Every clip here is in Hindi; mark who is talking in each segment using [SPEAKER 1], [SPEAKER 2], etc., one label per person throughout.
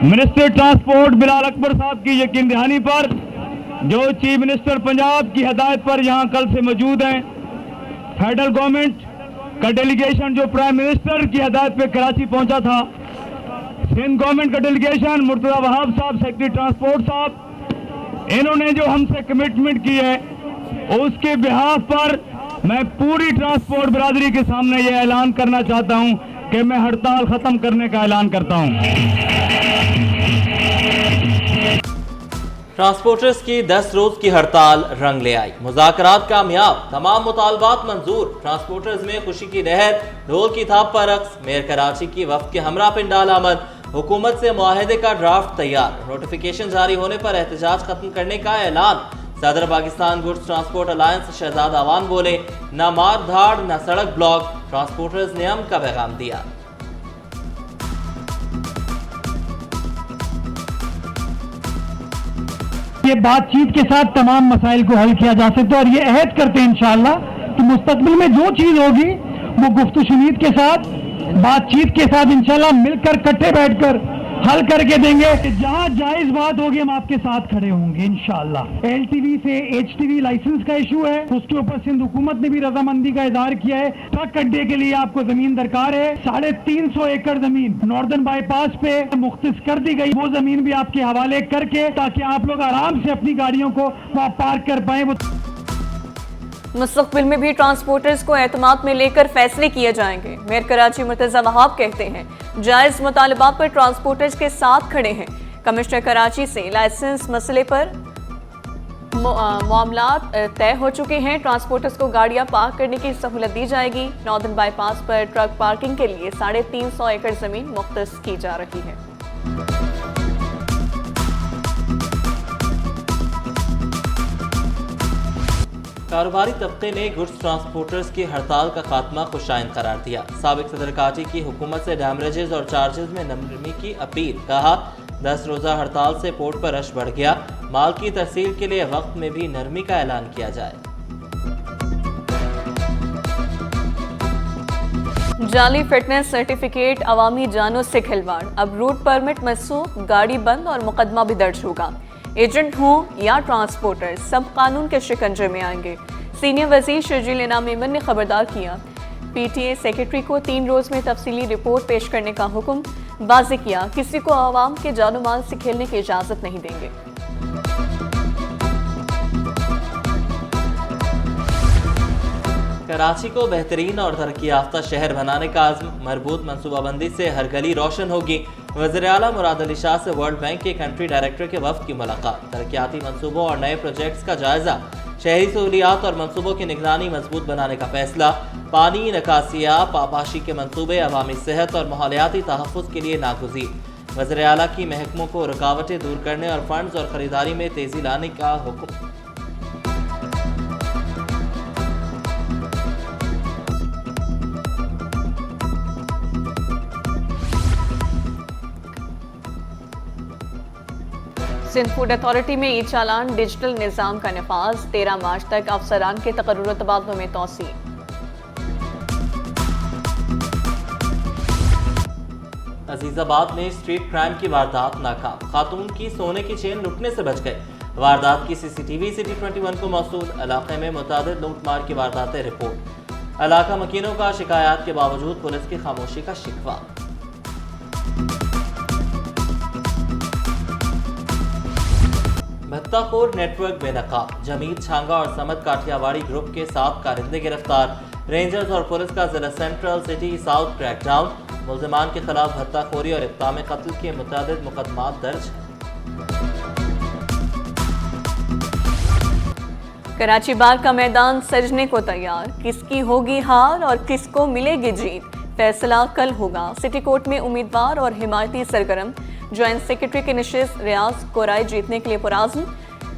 [SPEAKER 1] मिनिस्टर ट्रांसपोर्ट बिलाल अकबर साहब की यकीन दहानी पर, जो चीफ मिनिस्टर पंजाब की हदायत पर यहाँ कल से मौजूद हैं, फेडरल गवर्नमेंट का डेलीगेशन जो प्राइम मिनिस्टर की हदायत पे कराची पहुंचा था, सिंध गवर्नमेंट का डेलीगेशन मुर्तजा वहाब साहब सेक्रेटरी ट्रांसपोर्ट साहब, इन्होंने जो हमसे कमिटमेंट की है उसके बिहाफ पर मैं पूरी ट्रांसपोर्ट बिरादरी के सामने ये ऐलान करना चाहता हूं कि मैं हड़ताल खत्म करने का ऐलान करता हूं।
[SPEAKER 2] ट्रांसपोर्टर्स की 10 रोज की हड़ताल रंग ले आई, मुज़ाकरात कामयाब, तमाम मुतालबात मंजूर, ट्रांसपोर्टर्स में खुशी की लहर, ढोल की थाप पर रक्स, मेयर कराची की वफ्द के हमरा पिंडाल आमद, हुकूमत से मुआहदे का ड्राफ्ट तैयार, नोटिफिकेशन जारी होने पर एहतजाज खत्म करने का ऐलान। सदर Pakistan goods transport alliance Shahzad Awan बोले, न मार धाड़ न सड़क ब्लॉक, ट्रांसपोर्टर्स ने अमन का पैगाम दिया।
[SPEAKER 3] ये बातचीत के साथ तमाम मसाइल को हल किया जा सकता है और ये अहद करते हैं इंशाअल्लाह कि मुस्तकबिल में जो चीज होगी वो गुफ्तगू शुनीद के साथ, बातचीत के साथ इंशाअल्लाह मिलकर इकट्ठे बैठकर हल करके देंगे। जहां जायज बात होगी हम आपके साथ खड़े होंगे इंशाअल्लाह। एलटीवी से एचटीवी लाइसेंस का इशू है, उसके ऊपर सिंध हुकूमत ने भी रजामंदी का इजहार किया है। ट्रक अड्डे के लिए आपको जमीन दरकार है, 350 एकड़ जमीन नॉर्दर्न बाईपास पे मुख्तस कर दी गई, वो जमीन भी आपके हवाले करके ताकि आप लोग आराम से अपनी गाड़ियों को वहां पार्क कर पाए।
[SPEAKER 4] मुस्तकबिल में भी ट्रांसपोर्टर्स को एतमाद में लेकर फैसले किए जाएंगे। मेयर कराची मुर्तजा वहाब कहते हैं जायज मुतालबात पर ट्रांसपोर्टर्स के साथ खड़े हैं। कमिश्नर कराची से लाइसेंस मसले पर मामलात तय हो चुके हैं। ट्रांसपोर्टर्स को गाड़ियां पार्क करने की सहूलत दी जाएगी। नॉर्दर्न बाईपास पर ट्रक पार्किंग के लिए 350 एकड़ जमीन मुख्तस की जा रही है।
[SPEAKER 2] कारोबारी तबके ने गुड्स ट्रांसपोर्टर्स की हड़ताल का खात्मा खुशाइन करार दिया। साबिक सदर काजी की हुकूमत से डैमरेजेस और चार्जेस में नरमी की अपील, कहा 10 रोज़ा हड़ताल से पोर्ट पर रश बढ़ गया, माल की तरसील के लिए वक्त में भी नरमी का ऐलान किया जाए।
[SPEAKER 4] जाली फिटनेस सर्टिफिकेट, अवामी जानों से खिलवाड़, अब रूट परमिट मनसूख, गाड़ी बंद और मुकदमा भी दर्ज होगा। एजेंट हों या ट्रांसपोर्टर सब कानून के शिकंजे में आएंगे। सीनियर वजीर शर्जील इनाम मेमन ने खबरदार किया, पीटीए सेक्रेटरी को 3 रोज में तफसीली रिपोर्ट पेश करने का हुक्म, वाज़ेह किया किसी को आवाम के जानो माल से खेलने की इजाजत नहीं देंगे।
[SPEAKER 2] कराची को बेहतरीन और तरक्की याफ्ता शहर बनाने का आज़्म, मरबूत मनसूबाबंदी से हर गली रोशन होगी। वज़ीर आला मुराद अली शाह से वर्ल्ड बैंक के कंट्री डायरेक्टर के वफ्द की मुलाकात, तरक्याती मनसूबों और नए प्रोजेक्ट्स का जायजा, शहरी सहूलियात और मनसूबों की निगरानी मजबूत बनाने का फैसला, पानी, नकासियाब, आबाशी के मनसूबे, अवामी सेहत और माहौलियाती तहफ़्फ़ुज़ के लिए नागुज़ीर। वज़ीर आला की महकमों को रुकावटें दूर करने और फंड्स और ख़रीदारी में तेज़ी लाने का हुक्म।
[SPEAKER 4] सिंध फूड अथॉरिटी में ई चालान डिजिटल निज़ाम का नफाज, 13 मार्च तक अफसरान के तकर्रुर तबादलों में तौसी।
[SPEAKER 2] अजीजाबाद में स्ट्रीट क्राइम की वारदात नाकाम, खातून की सोने की चेन लुटने से बच गए। वारदात की सीसीटीवी सिटी 21 को मौसूल, इलाके में मुतादिद लूटमार की वारदातें रिपोर्ट। इलाका मकीनों का शिकायत के बावजूद पुलिस की खामोशी का शिकवा। भत्ताखोर नेटवर्क बेनकाब, जमीद छांगा और समद काठियावाड़ी ग्रुप के 7 कारिंदे गिरफ्तार। रेंजर्स और पुलिस का जिला सेंट्रल सिटी साउथ क्रैकडाउन, मुल्जिमान के खिलाफ भत्ताखोरी और इक़्ताम कत्ल के मुतादिद मुकदमात दर्ज।
[SPEAKER 4] कराची बार का मैदान सजने को तैयार, किसकी होगी हार और किसको मिलेगी जीत, फैसला कल होगा। सिटी कोर्ट में उम्मीदवार और हिमायती सरगर्म, ज्वाइंट सेक्रेटरी की निशिस्त रियाज कोराई जीतने के लिए पुराज़्म,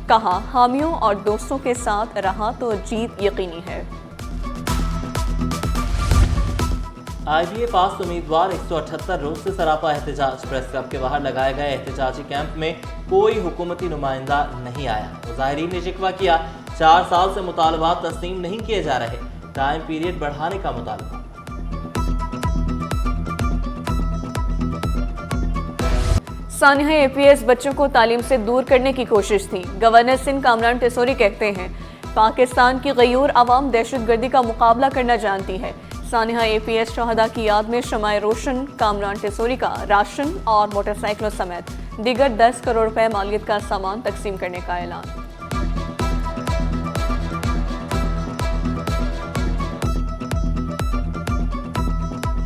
[SPEAKER 4] कहा हामियों और दोस्तों के साथ रहा तो जीत यकीनी है।
[SPEAKER 2] IBA पास उम्मीदवार 178 रोज से सरापा एहतजाज, प्रेस क्लब के बाहर लगाए गए एहतजाजी कैंप में कोई हुकूमती नुमाइंदा नहीं आया। मुजाहिरीन ने शिकवा किया 4 साल से मुतालबात तस्लीम नहीं किए जा रहे, टाइम पीरियड बढ़ाने का मुतालबा।
[SPEAKER 4] सानिया APS बच्चों को तालीम से दूर करने की कोशिश थी। गवर्नर सिंध कामरान टेसोरी कहते हैं, पाकिस्तान की गयूर आवाम दहशतगर्दी का मुकाबला करना जानती है। सानिया APS शहदा की याद में शमाए रोशन कामरान टेसोरी का राशन और मोटरसाइकिलों समेत दीगर 10 करोड़ रुपए मालियत का सामान तकसीम करने का ऐलान।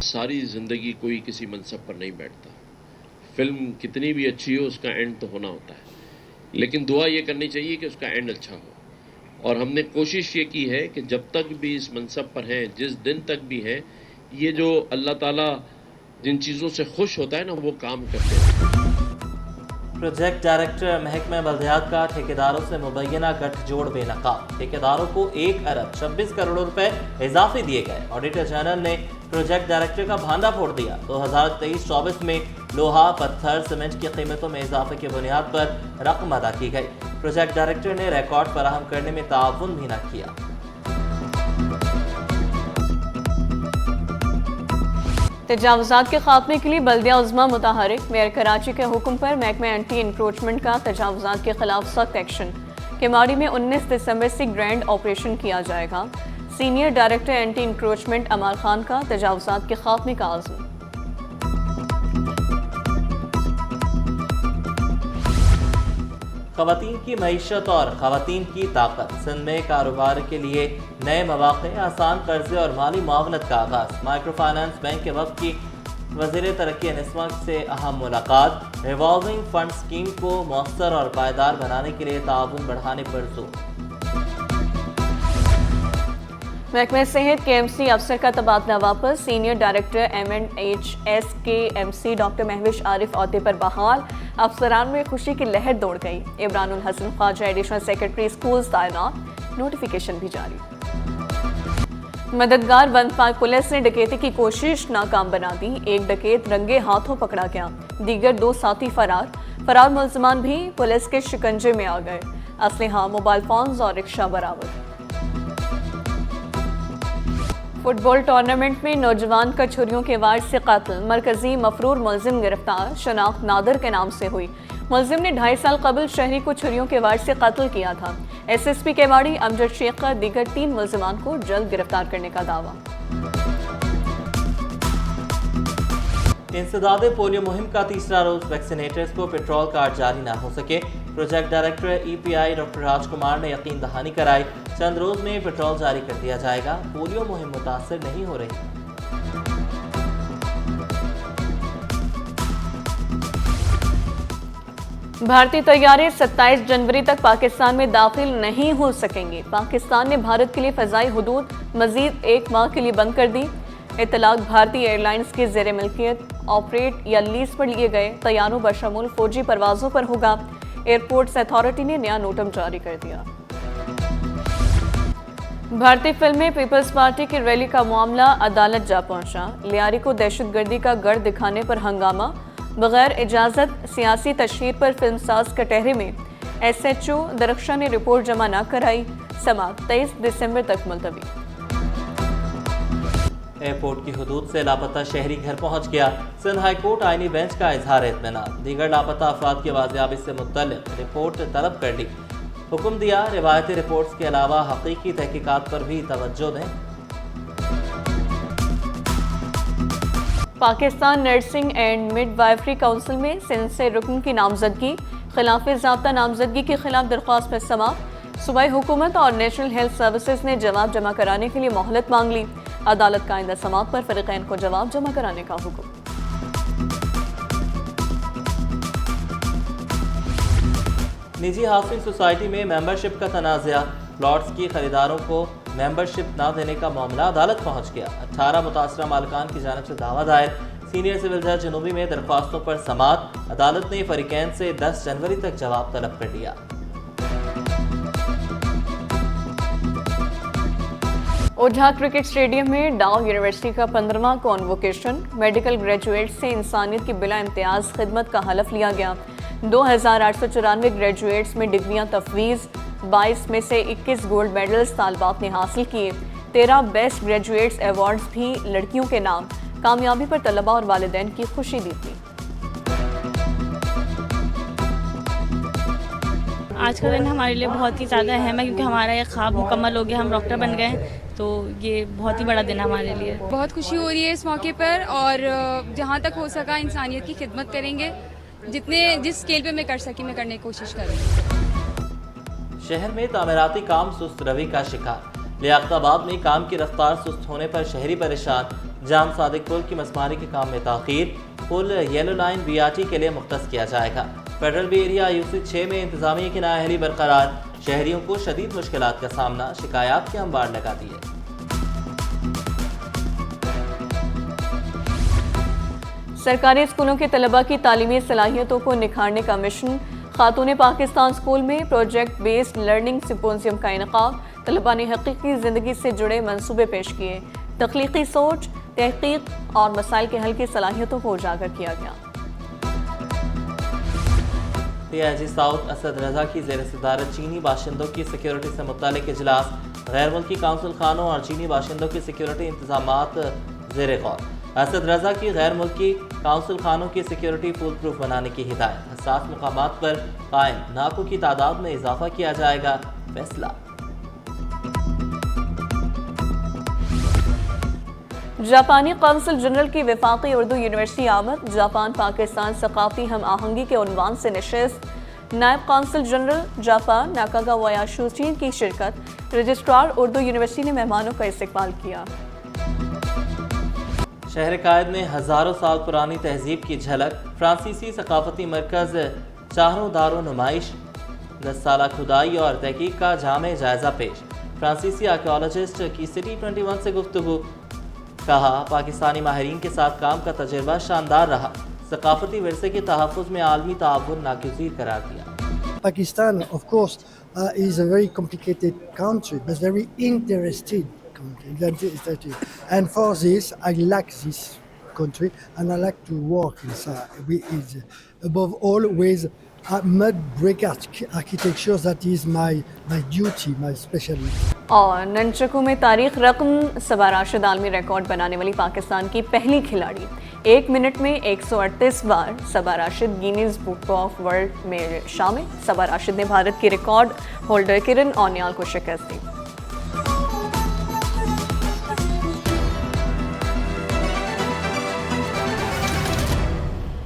[SPEAKER 5] सारी ज़िंदगी कोई किसी मनसब पर नहीं बैठता। फिल्म कितनी भी अच्छी हो उसका एंड तो होना होता है, लेकिन दुआ ये करनी चाहिए कि उसका एंड अच्छा हो। और हमने कोशिश ये की है कि जब तक भी इस मनसब पर हैं, जिस दिन तक भी हैं, ये जो अल्लाह ताला जिन चीज़ों से खुश होता है ना, वो काम करते हैं।
[SPEAKER 2] प्रोजेक्ट डायरेक्टर महकमा बल्दियात का ठेकेदारों से मुबैना गठजोड़ बेनकाब। ठेकेदारों को 1 अरब 26 करोड़ रुपए इजाफे दिए गए। ऑडिटर जनरल ने प्रोजेक्ट डायरेक्टर का भांडा फोड़ दिया। 2023-24 में लोहा, पत्थर, सीमेंट की कीमतों में इजाफे की बुनियाद पर रकम अदा की गई। प्रोजेक्ट डायरेक्टर ने रिकॉर्ड फराहम करने में ताउन भी न किया।
[SPEAKER 4] तजावुज़ात के खात्मे के लिए बल्दिया उज़्मा मुताहरिक। मेयर कराची के हुक्म पर महकमा एंटी इंक्रोचमेंट का तजावुज़ात के खिलाफ सख्त एक्शन। केमाड़ी में 19 दिसंबर से ग्रैंड ऑपरेशन किया जाएगा। सीनियर डायरेक्टर एंटी इंक्रोचमेंट अमाल खान का तजावुज़ात के खात्मे का आज़म।
[SPEAKER 2] ख़वातीन की मईशत और ख़वातीन की ताकत। सिंध में कारोबार के लिए नए मौक़े, आसान कर्जे और माली मुआवनत का आगाज़। माइक्रो फाइनेंस बैंक के वफ़द की वज़ीर तरक्की निस्मा से अहम मुलाकात। रिवॉल्विंग फंड स्कीम को मौसर और पायदार बनाने के लिए ताउन बढ़ाने पर जोर।
[SPEAKER 4] महकमा सेहत KMC अफसर का तबादला वापस। Senior director MNHS KMC doctor Mahvish Arif औहदे पर बहाल। अफसरान में खुशी की लहर दौड़ गई। Imranul Hasan Khwaja additional secretary school तैनात। नोटिफिकेशन भी जारी। मददगार वन पार्क पुलिस ने डकैती की कोशिश नाकाम बना दी। एक डकैत रंगे हाथों पकड़ा गया, दीगर 2 साथी फरार मुलजमान भी पुलिस के शिकंजे में आ गए। असलहा, मोबाइल फोन्स और रिक्शा बरामद। फुटबॉल टूर्नामेंट में नौजवान का छुरियों के वार से कत्ल। मरकजी मफरूर मुलजिम गिरफ्तार। शनाख्त नादर के नाम से हुई। मुलजिम ने 2.5 साल कबल शहरी को छुरियों के वार से कत्ल किया था। SSP केवाड़ी अमजद शेख का दीगर 3 मुलजिमान को जल्द गिरफ्तार करने का दावा।
[SPEAKER 2] इंसदादे पोलियो मुहिम का तीसरा रोज। वैक्सीनेटर्स को पेट्रोल कार्ड जारी ना हो सके। प्रोजेक्ट डायरेक्टर EPI डॉक्टर राजकुमार ने यकीन दहानी कराई, चंद रोज में पेट्रोल जारी कर दिया जाएगा। पोलियो मुहिम मुतासर नहीं हो रही।
[SPEAKER 4] भारतीय तैयारे 27 जनवरी तक पाकिस्तान में दाखिल नहीं हो सकेंगे। पाकिस्तान ने भारत के लिए फ़ज़ाई हुदूद मज़ीद 1 माह के लिए बंद कर दी। इतलाक भारतीय एयरलाइंस के ज़ेर मिल्कियत, ऑपरेट या लीज पर लिए गए तैयारों बशमूल फौजी परवाज़ों पर होगा। एयरपोर्ट्स अथॉरिटी ने नया नोटम जारी कर दिया। भारतीय फिल्में पीपल्स पार्टी की रैली का मामला अदालत जा पहुंचा। लियारी को दहशतगर्दी का गढ़ दिखाने पर हंगामा। बगैर इजाज़त सियासी तशहीर पर फिल्मसाज कटहरे में SHO दरख्शा ने रिपोर्ट जमा न कराई। समाअत 23 दिसंबर तक मुलतवी।
[SPEAKER 2] एयरपोर्ट की हुदूद से लापता शहरी घर पहुंच गया। सिंध हाई कोर्ट आईनी बेंच का इजहार इत्मीनान। दीगर लापता अफराद की बाजियाबी से मुतल्लिक रिपोर्ट तलब कर ली। हुक्म दिया, रिवायती रिपोर्ट्स के अलावा हकीकी तहकीकात पर भी तवज्जो दें। Pakistan nursing and midwifery council में सिंध से रुकन की नामजदगी। खिलाफ ज़ाब्ता नामजदगी के खिलाफ दरख्वास्त पर समाअत। सूबाई हुकूमत और नेशनल हेल्थ सर्विसेज ने जवाब जमा कराने के लिए मोहलत मांग ली। अदालत का आइंदा समाअत पर फरीकैन को जवाब जमा कराने का हुक्म। निजी हाउसिंग सोसाइटी में मेंबरशिप का तनाज़ा। प्लॉट्स की खरीदारों को मेंबरशिप न देने का मामला अदालत पहुंच गया। 18 मुतासरा मालिकान की जानिब से दावा दायर। सीनियर सिविल जज जनूबी में दरख्वास्तों पर समाअत। अदालत ने फरीकैन से 10 जनवरी तक जवाब तलब कर लिया। ओझा क्रिकेट स्टेडियम में डाउ यूनिवर्सिटी का 15वां कॉन्वोकेशन। मेडिकल ग्रेजुएट से इंसानियत की बिला इम्तियाज खिदमत का हलफ लिया गया। 2894 ग्रेजुएट्स में डिग्रियां तफवीज़। 22 में से 21 गोल्ड मेडल्स तालबात ने हासिल किए। 13 बेस्ट ग्रेजुएट्स अवार्ड्स भी लड़कियों के नाम। कामयाबी पर तलबा और वालिदैन की खुशी दी थी।
[SPEAKER 6] आज का दिन हमारे लिए बहुत ही ज़्यादा अहम है क्योंकि हमारा ये ख्वाब मुकम्मल हो गया, हम डॉक्टर बन गए। तो ये बहुत ही बड़ा दिन है हमारे लिए।
[SPEAKER 7] बहुत खुशी हो रही है इस मौके पर और जहाँ तक हो सका इंसानियत की खिदमत करेंगे। जिस स्केल पे मैं कर सकी मैं करने की कोशिश करूँगी।
[SPEAKER 2] शहर में तामीराती काम सुस्त रवि का शिकार। लियाकताबाद में काम की रफ्तार सुस्त होने पर शहरी परेशान। जाम सादिक पुल की मसमारी के काम में ताखीर। पुल येलो लाइन BRT के लिए मुख्तस किया जाएगा। फेडरल बी एरिया UC 6 में इंतजामिया की नाअहली बरकरार। शहरियों को शदीद मुश्किलात का सामना, शिकायत के अंबार लगा दिए।
[SPEAKER 4] सरकारी स्कूलों के तलबा की तालीमी सलाहियतों को निखारने का मिशन। खातून पाकिस्तान स्कूल में प्रोजेक्ट बेस्ड लर्निंग सिम्पोजियम का इनकाद। तलबा ने हकीकी ज़िंदगी से जुड़े मंसूबे पेश किए। तख्लीकी सोच, तहकीक और मसाइल के हल की सलाहियतों को उजागर किया गया।
[SPEAKER 2] PIG साउथ असद रजा की ज़ेर सदारत चीनी बाशिंदों की सिक्योरिटी से मुतालिक इजलास। गैर मुल्की काउंसिल खानों और चीनी बाशिंदों की सिक्योरिटी इंतजामात ज़ेर गौर। असद रजा की गैर मुल्की काउंसिल खानों की सिक्योरिटी फूल प्रूफ बनाने की हिदायत। हसास मकामात पर कायम नाकों की तादाद में इजाफा किया जाएगा, फैसला।
[SPEAKER 4] जापानी काउंसिल जनरल की वफाकी उर्दू यूनिवर्सिटी आमद। जापान पाकिस्तान सकाफती हम आहंगी के उन्वान से नशिस्त। नायब काउंसिल जनरल जापान नाकागावा याशुची की शिरकत। रजिस्ट्रार उर्दू यूनिवर्सिटी ने मेहमानों का इस्तकबाल किया।
[SPEAKER 2] शहर कायद में हज़ारों साल पुरानी तहजीब की झलक। फ्रांसीसी सकाफती मरकज़ चारों दारों नुमाइश। 10 साल खुदाई और तहकीक का जामे जायजा पेश। फ्रांसीसी आर्कियोलॉजिस्ट की सिटी 21 से गुफ्तगू। कहा, पाकिस्तानी माहिरीन के साथ काम का तजुर्बा शानदार रहा। सकाफती विरसे के तहफ़्फ़ुज़ में आलमी ताउन नागुज़ीर करार दिया।
[SPEAKER 8] Pakistan, of course, is a very complicated country, but very interesting country. And for this, I like this country, and I like to work inside. Above all, with mud brick architecture, that is my duty, my specialty.
[SPEAKER 4] और ननचकू में तारीख रकम। सबा राशिद आलमी रिकॉर्ड बनाने वाली पाकिस्तान की पहली खिलाड़ी। 1 मिनट में 138 बार Saba Rashid Guinness book of world में शामिल। सबा राशिद ने भारत की रिकॉर्ड होल्डर किरण औनियाल को शिकस्त दी।